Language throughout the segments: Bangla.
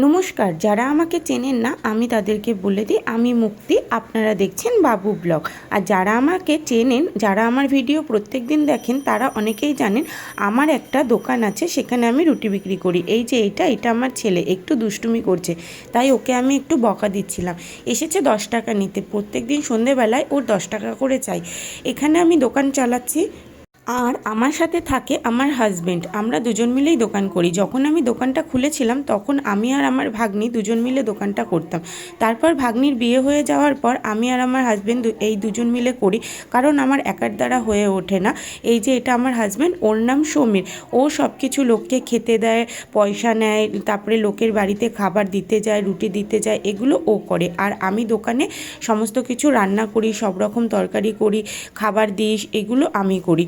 নমস্কার, যারা আমাকে চেনেন না আমি তাদেরকে বলে দিই আমি মুক্তি। আপনারা দেখছেন বাবু ব্লগ। আর যারা আমাকে চেনেন, যারা আমার ভিডিও প্রত্যেক দিন দেখেন, তারা অনেকেই জানেন আমার একটা দোকান আছে, সেখানে আমি রুটি বিক্রি করি। এই যে এটা আমার ছেলে একটু দুষ্টুমি করছে, তাই ওকে আমি একটু বকা দিচ্ছিলাম। এসেছে 10 টাকা নিতে। প্রত্যেক দিন সন্ধেবেলায় ওর 10 টাকা করে চাই। এখানে আমি দোকান চালাচ্ছি, আর আমার সাথে থাকে আমার হাজবেন্ড। আমরা দুজন মিলেই দোকান করি। যখন আমি দোকানটা খুলেছিলাম তখন আমি আর আমার ভাগ্নি দুজন মিলে দোকানটা করতাম। তারপর ভাগ্নির বিয়ে হয়ে যাওয়ার পর আমি আর আমার হাজবেন্ড এই দুজন মিলে করি, কারণ আমার একার দ্বারা হয়ে ওঠে না। এই যে এটা আমার হাজবেন্ড, ওর নাম সমীর। ও সব কিছু লোককে খেতে দেয়, পয়সা নেয়, তারপরে লোকের বাড়িতে খাবার দিতে যায়, রুটি দিতে যায়, এগুলো ও করে। আর আমি দোকানে সমস্ত কিছু রান্না করি, সব রকম তরকারি করি, খাবার দিই, এগুলো আমি করি।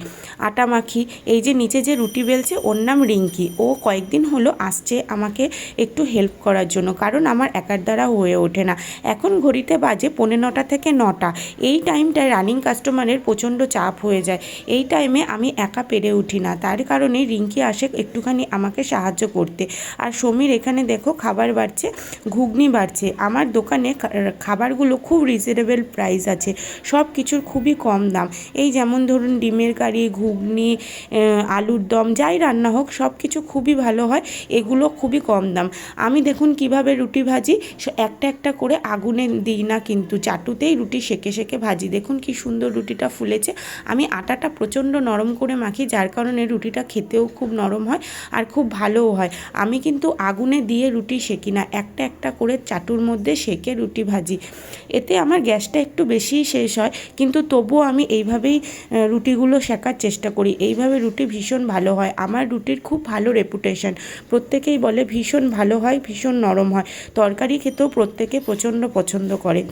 আটা মাখি। এই যে নিচে যে রুটি বেলছে ওর নাম রিঙ্কি। ও কয়েকদিন হলো আসছে আমাকে একটু হেল্প করার জন্য, কারণ আমার একার দ্বারা হয়ে ওঠে না। এখন ঘড়িতে বাজে 9:45 থেকে 9টা। এই টাইমটায় রানিং কাস্টমারের প্রচণ্ড চাপ হয়ে যায়। এই টাইমে আমি একা পেরে উঠি না, তার কারণে রিঙ্কি আসে একটুখানি আমাকে সাহায্য করতে। আর সমীর এখানে দেখো খাবার বাড়ছে, ঘুগনি বাড়ছে। আমার দোকানে খাবারগুলো খুব রিজনেবল প্রাইস আছে, সব কিছুর খুবই কম দাম। এই যেমন ধরুন ডিমের কারি, ঘুগনি, আলুর দম, যাই রান্না হোক সব কিছু খুবই ভালো হয়, এগুলো খুবই কম দাম। আমি দেখুন কিভাবে রুটি ভাজি, একটা একটা করে আগুনে দিই না, কিন্তু চাটুতেই রুটি সেঁকে সেঁকে ভাজি। দেখুন কি সুন্দর রুটিটা ফুলেছে। আমি আটাটা প্রচণ্ড নরম করে মাখি, যার কারণে রুটিটা খেতেও খুব নরম হয় আর খুব ভালোও হয়। আমি কিন্তু আগুনে দিয়ে রুটি সেঁকি না, একটা একটা করে চাটুর মধ্যে সেঁকে রুটি ভাজি। এতে আমার গ্যাসটা একটু বেশিই শেষ হয়, কিন্তু তবুও আমি এইভাবেই রুটিগুলো শেখার চেষ্টা করি। এইভাবে রুটি ভীষণ ভালো হয়। আমার রুটির খুব ভালো রেপুটেশন, প্রত্যেকেই বলে ভীষণ ভালো হয়, ভীষণ নরম হয়। তরকারি খেতেও প্রত্যেকে প্রচণ্ড পছন্দ করে।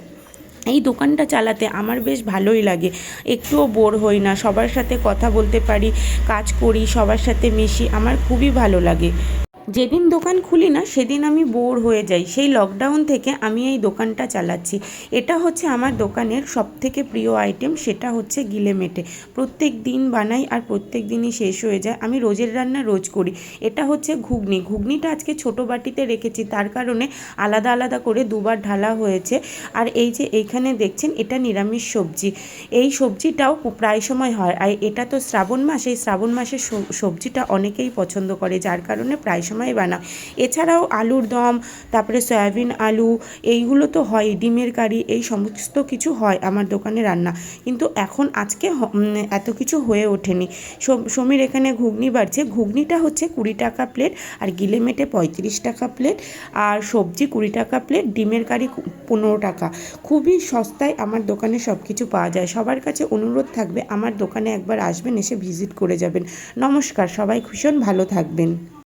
এই দোকানটা চালাতে আমার বেশ ভালোই লাগে, একটুও বোর হই না, সবার সাথে কথা বলতে পারি, কাজ করি, সবার সাথে মিশি, আমার খুবই ভালো লাগে। যেদিন দোকান খুলি না সেদিন আমি বোর হয়ে যাই। সেই লকডাউন থেকে আমি এই দোকানটা চালাচ্ছি। এটা হচ্ছে আমার দোকানের সবথেকে প্রিয় আইটেম, সেটা হচ্ছে গিলেমেটে। প্রত্যেক দিন বানাই আর প্রত্যেক দিনই শেষ হয়ে যায়। আমি রোজের রান্না রোজ করি। এটা হচ্ছে ঘুগনি। ঘুগনিটা আজকে ছোটো বাটিতে রেখেছি, তার কারণে আলাদা আলাদা করে দুবার ঢালা হয়েছে। আর এই যে এইখানে দেখছেন এটা নিরামিষ সবজি। এই সবজিটাও প্রায় সময় হয়, আর এটা তো শ্রাবণ মাস, এই শ্রাবণ মাসের সবজিটা অনেকেই পছন্দ করে, যার কারণে প্রায় সময় বানাও। এছাড়াও আলুর দম, তারপরে সয়াবিন আলু, এইগুলো তো হয়, ডিমের কারি, এই সমস্ত কিছু হয় আমার দোকানে রান্না। কিন্তু এখন আজকে এত কিছু হয়ে ওঠেনি। সমীর এখানে ঘুগনি বাড়ছে। ঘুগনিটা হচ্ছে 20 টাকা প্লেট, আর গিলেমেটে 35 টাকা প্লেট, আর সবজি 20 টাকা প্লেট, ডিমের কারি 15 টাকা। খুবই সস্তায় আমার দোকানে সব কিছু পাওয়া যায়। সবার কাছে অনুরোধ থাকবে আমার দোকানে একবার আসবেন, এসে ভিজিট করে যাবেন। নমস্কার, সবাই ভীষণ ভালো থাকবেন।